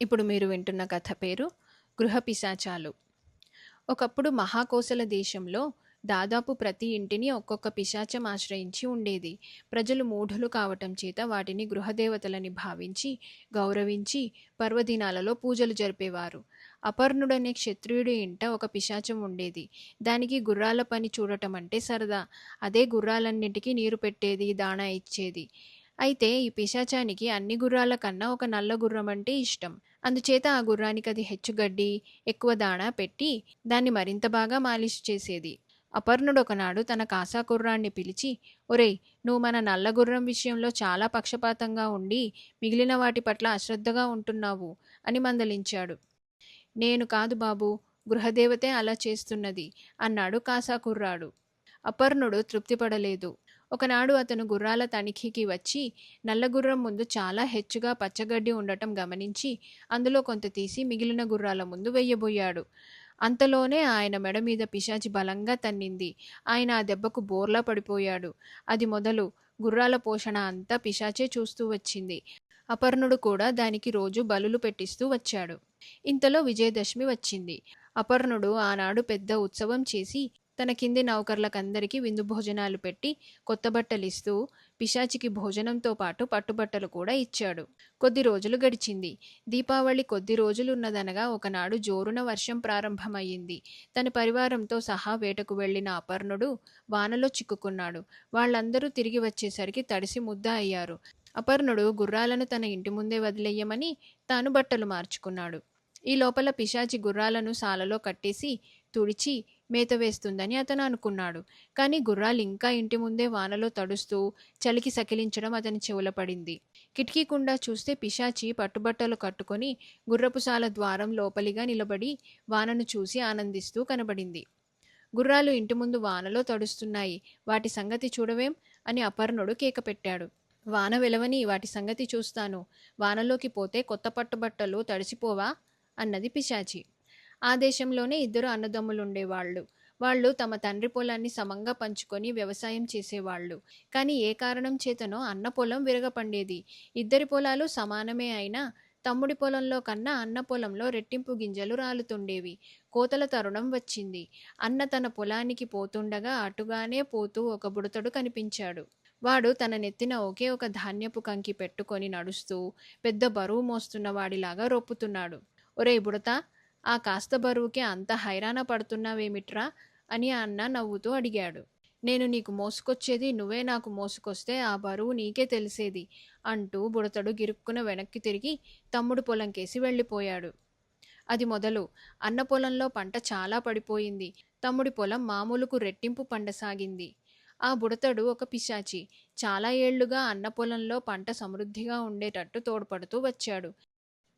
ఇప్పుడు మీరు వింటున్న కథ పేరు గృహపిశాచాలు. ఒకప్పుడు మహాకోసల దేశంలో దాదాపు ప్రతి ఇంటిని ఒక్కొక్క పిశాచం ఆశ్రయించి ఉండేది. ప్రజలు మూఢులు కావటం చేత వాటిని గృహదేవతలని భావించి, గౌరవించి పర్వదినాలలో పూజలు జరిపేవారు. అపర్ణుడనే క్షత్రియుడి ఇంట ఒక పిశాచం ఉండేది. దానికి గుర్రాల పని చూడటం అంటే సరదా. అదే గుర్రాలన్నిటికీ నీరు పెట్టేది, దాణా ఇచ్చేది. అయితే ఈ పిశాచానికి అన్ని గుర్రాల కన్నా ఒక నల్ల గుర్రం అంటే ఇష్టం. అందుచేత ఆ గుర్రానికి అది హెచ్చుగడ్డి, ఎక్కువ దాణా పెట్టి దాన్ని మరింత బాగా మాలిష్ చేసేది. అపర్ణుడు ఒకనాడు తన కాసా గుర్రాన్ని పిలిచి, ఒరేయ్, నువ్వు మన నల్ల గుర్రం విషయంలో చాలా పక్షపాతంగా ఉండి మిగిలిన వాటి పట్ల అశ్రద్ధగా ఉంటున్నావు అని మందలించాడు. నేను కాదు బాబూ, గృహదేవతే అలా చేస్తున్నది అన్నాడు కాసా కుర్రాడు. అపర్ణుడు తృప్తిపడలేదు. ఒకనాడు అతను గుర్రాల తనిఖీకి వచ్చి నల్లగుర్రం ముందు చాలా హెచ్చుగా పచ్చగడ్డి ఉండటం గమనించి అందులో కొంత తీసి మిగిలిన గుర్రాల ముందు వెయ్యబోయాడు. అంతలోనే ఆయన మెడ మీద పిశాచి బలంగా తన్నింది. ఆయన ఆ దెబ్బకు బోర్లా పడిపోయాడు. అది మొదలు గుర్రాల పోషణ అంతా పిశాచే చూస్తూ వచ్చింది. అపర్ణుడు కూడా దానికి రోజు బలులు పెట్టిస్తూ వచ్చాడు. ఇంతలో విజయదశమి వచ్చింది. అపర్ణుడు ఆనాడు పెద్ద ఉత్సవం చేసి తన కింది నౌకర్లకందరికీ విందు భోజనాలు పెట్టి కొత్త బట్టలిస్తూ పిశాచికి భోజనంతో పాటు పట్టుబట్టలు కూడా ఇచ్చాడు. కొద్ది రోజులు గడిచింది. దీపావళి కొద్ది రోజులున్నదనగా ఒకనాడు జోరున వర్షం ప్రారంభమయ్యింది. తన పరివారంతో సహా వేటకు వెళ్లిన అపర్ణుడు వానలో చిక్కుకున్నాడు. వాళ్ళందరూ తిరిగి వచ్చేసరికి తడిసి ముద్ద అయ్యారు. అపర్ణుడు గుర్రాలను తన ఇంటి ముందే వదిలేయమని తాను బట్టలు మార్చుకున్నాడు. ఈ లోపల పిశాచి గుర్రాలను సాలలో కట్టేసి తుడిచి మేత వేస్తుందని అతను అనుకున్నాడు. కానీ గుర్రాలు ఇంకా ఇంటి ముందే వానలో తడుస్తూ చలికి సకిలించడం అతని చెవుల పడింది. కిటికీ గుండా చూస్తే పిశాచి పట్టుబట్టలు కట్టుకొని గుర్రపుసాల ద్వారం లోపలిగా నిలబడి వానను చూసి ఆనందిస్తూ కనబడింది. గుర్రాలు ఇంటి ముందు వానలో తడుస్తున్నాయి, వాటి సంగతి చూడవేం అని అపర్ణుడు కేక పెట్టాడు. వాన వెలవని, వాటి సంగతి చూస్తాను. వానలోకి పోతే కొత్త పట్టుబట్టలు తడిసిపోవా అన్నది పిశాచి. ఆ దేశంలోనే ఇద్దరు అన్నదమ్ములుండేవాళ్ళు. వాళ్ళు తమ తండ్రి పొలాన్ని సమంగా పంచుకొని వ్యవసాయం చేసేవాళ్ళు. కానీ ఏ కారణం చేతనో అన్న పొలం విరగపండేది. ఇద్దరి పొలాలు సమానమే అయినా తమ్ముడి పొలంలో కన్నా అన్న పొలంలో రెట్టింపు గింజలు రాలుతుండేవి. కోతల తరుణం వచ్చింది. అన్న తన పొలానికి పోతుండగా అటుగానే పోతూ ఒక బుడతడు కనిపించాడు. వాడు తన నెత్తిన ఒకే ఒక ధాన్యపు కంకి పెట్టుకొని నడుస్తూ పెద్ద బరువు మోస్తున్న వాడిలాగా రొప్పుతున్నాడు. ఒరేయ్ బుడతా, ఆ కాస్త బరువుకే అంత హైరాణ పడుతున్నావేమిట్రా అని అన్న నవ్వుతూ అడిగాడు. నేను నీకు మోసుకొచ్చేది, నువ్వే నాకు మోసుకొస్తే ఆ బరువు నీకే తెలిసేది అంటూ బుడతడు గిరుక్కున వెనక్కి తిరిగి తమ్ముడు పొలంకేసి వెళ్ళిపోయాడు. అది మొదలు అన్న పొలంలో పంట చాలా పడిపోయింది. తమ్ముడి పొలం మామూలుకు రెట్టింపు పండసాగింది. ఆ బుడతడు ఒక పిశాచి. చాలా ఏళ్లుగా అన్న పొలంలో పంట సమృద్ధిగా ఉండేటట్టు తోడ్పడుతూ వచ్చాడు.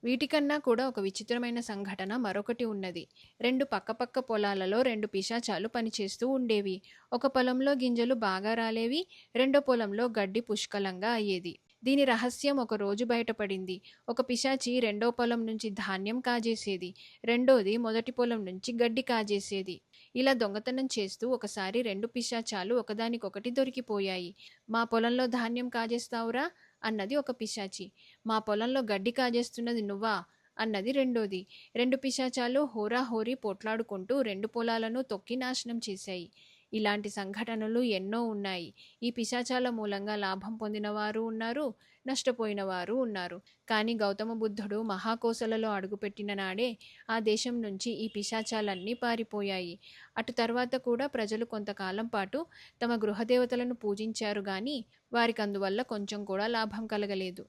వీటికన్నా కూడా ఒక విచిత్రమైన సంఘటన మరొకటి ఉన్నది. రెండు పక్కపక్క పొలాలలో రెండు పిశాచాలు పనిచేస్తూ ఉండేవి. ఒక పొలంలో గింజలు బాగా రాలేవి, రెండో పొలంలో గడ్డి పుష్కలంగా అయ్యేది. దీని రహస్యం ఒక రోజు బయటపడింది. ఒక పిశాచి రెండో పొలం నుంచి ధాన్యం కాజేసేది, రెండోది మొదటి పొలం నుంచి గడ్డి కాజేసేది. ఇలా దొంగతనం చేస్తూ ఒకసారి రెండు పిశాచాలు ఒకదానికొకటి దొరికిపోయాయి. మా పొలంలో ధాన్యం కాజేస్తావురా అన్నది ఒక పిశాచి. మా పొలంలో గడ్డి కాజేస్తున్నది నువ్వా అన్నది రెండోది. రెండు పిశాచాలు హోరాహోరీ పోట్లాడుకుంటూ రెండు పొలాలను తొక్కి నాశనం చేశాయి. ఇలాంటి సంఘటనలు ఎన్నో ఉన్నాయి. ఈ పిశాచాల మూలంగా లాభం పొందినవారు ఉన్నారు, నష్టపోయిన వారు ఉన్నారు. కానీ గౌతమ బుద్ధుడు మహాకోసలలో అడుగుపెట్టిన నాడే ఆ దేశం నుంచి ఈ పిశాచాలన్నీ పారిపోయాయి. అటు తర్వాత కూడా ప్రజలు కొంతకాలం పాటు తమ గృహదేవతలను పూజించారు గాని వారికి అందువల్ల కొంచెం కూడా లాభం కలగలేదు.